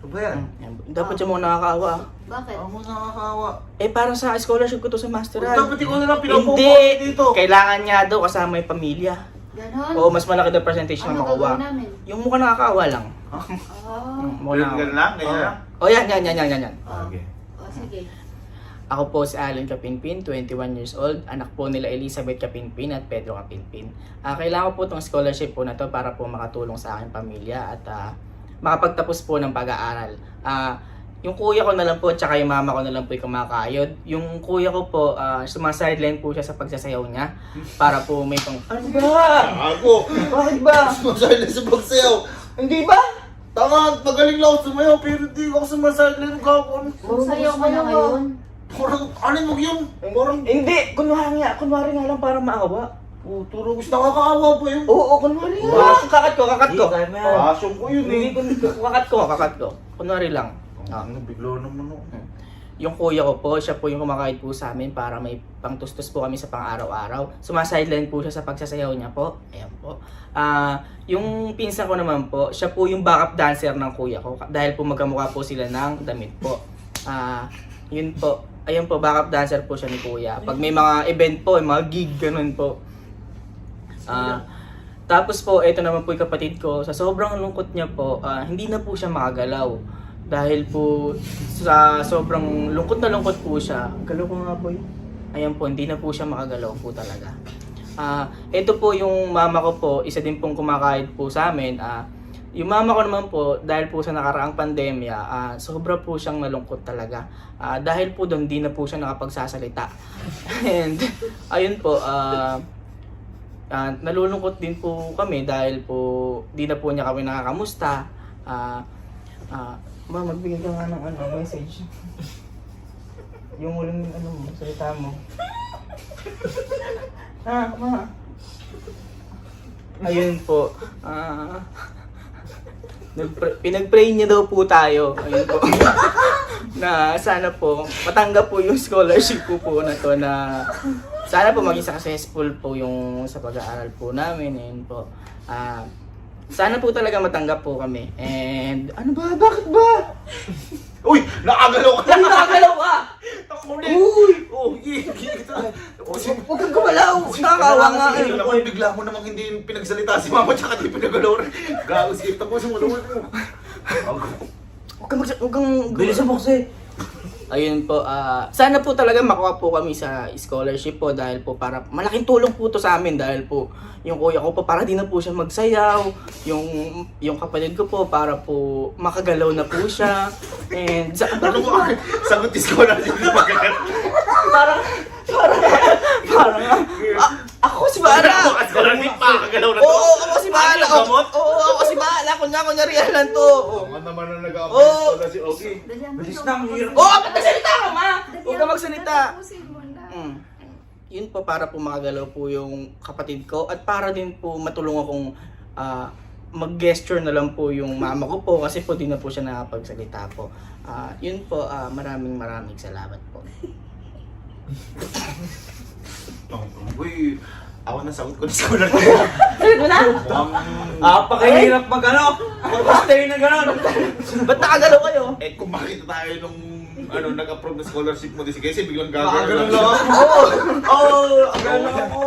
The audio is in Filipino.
Ano ba yan? Dapat siya mga nakakaawa. Bakit? Ako nakakawa. Para sa scholarship ko to sa masteral. Dapat ikaw na lang pinapupo Hindi! dito. Kailangan niya daw kasama yung pamilya. Ganon? Oo, mas malaki daw percentage na Ano makuha. gagawin namin? Yung mukha nakakaawa lang. Oh. Ganyan lang? Ganyan lang? Oh, yan. Oh. Okay. Oh, sige. Ako po si Alan Capinpin, 21 years old. Anak po nila Elizabeth Capinpin at Pedro Capinpin. Kailangan ko po itong scholarship po na to para po makatulong sa aking pamilya at makapagtapos po ng pag-aaral. Yung kuya ko na lang po at saka yung mama ko na lang po yung kumakayod. Yung kuya ko po, sumasideline po siya sa pagsasayaw niya para po may pang... Ano ba? Ako! Bakit ba? Sumasahin sa pagsayaw. Hindi ba? Tama, magaling lang ako sumayaw pero hindi ako sumasahin ka ako. Sayaw ka na ngayon. Parang, ano mo yun? Parang, Hindi! Kunwari nga lang para maawa. turo gusto nakakaawa po yun. Oo, kunwari nga. Kakat ko. Passion ko yun eh. Kakat ko. Kunwari lang. Ano, bigla naman ako. Yung kuya ko po, siya po yung kumakahit po sa amin para may pangtustos po kami sa pang-araw-araw. Sumasideline po siya sa pagsasayaw niya po. Ayan po. Yung pinsan ko naman po, siya po yung backup dancer ng kuya ko. Dahil po magkamukha po sila ng damit po. Yun po. Ayun po, backup dancer po siya ni kuya. Pag may mga event po, may mga gig, ganun po. Tapos po, ito naman po yung kapatid ko. Sa sobrang lungkot niya po, hindi na po siya makagalaw. Dahil po, sa sobrang lungkot na lungkot po siya. Galaw ko nga po yun. Ayan po, hindi na po siya makagalaw po talaga. Ito po yung mama ko po, isa din pong kumakahit po sa amin. Yung mama ko naman po, dahil po sa nakaraang pandemya, sobra po siyang nalungkot talaga. Dahil po doon, di na po siya nakapagsasalita. And, ayun po, nalulungkot din po kami dahil po, di na po niya kami nakakamusta. Ma, magbigay ka nga ng message. Yung huling salita mo. Ma. Ayun po, pinag-pray niya daw po tayo. Ayun po. Na sana po matanggap po yung scholarship po na to, na sana po maging successful po yung sa pag-aaral po namin. Ayun po. Sana po talaga matanggap po kami. And ano ba? Bakit ba? Uy! Nakagalaw ka! Hindi nakagalaw ka! Uy! Oh, Huwag kang gumalaw! Nakakawa nga eh. Alam mo, bigla mo namang hindi pinagsalita si mama tsaka di pinagalaw rin. Gago, skip mo sa mga mo. Huwag kang bilis sa box eh. Ayun po, sana po talaga makuha po kami sa scholarship po dahil po para malaking tulong po to sa amin dahil po yung kuya ko po para di na po siya magsayaw, yung kapatid ko po para po makagalaw na po siya. And Ano mo, sagot is ko na hindi magagalaw. parang ako si Bara. Hindi pa kagalaw na to. Oo, ako si Bara. Ano, gamot? Oo, ako si Bara. Kunyari lang to. Ang naman na Oo. nag-a-apply si Ogie. Bilis na, ang hirap. Oo, ba't nagsalita ka, ma? Huwag ka magsalita. Tapusin mo na. Yun po para po makagalaw po yung kapatid ko at para din po matulungan akong mag-gesture na lang po yung mama ko po kasi po di na po siya nakapagsalita po. Yun po, maraming salamat po. Uy, ako nasagot ko na sa ulan. Sabi mo na? Pakahirap mag-stay na gano'n. Ba't nakagalaw kayo? Eh kung makita tayo nung nag-approve na scholarship mo, di sige, biglang Makagalaw gagawin lang ako. Oo, ang gano'n ako.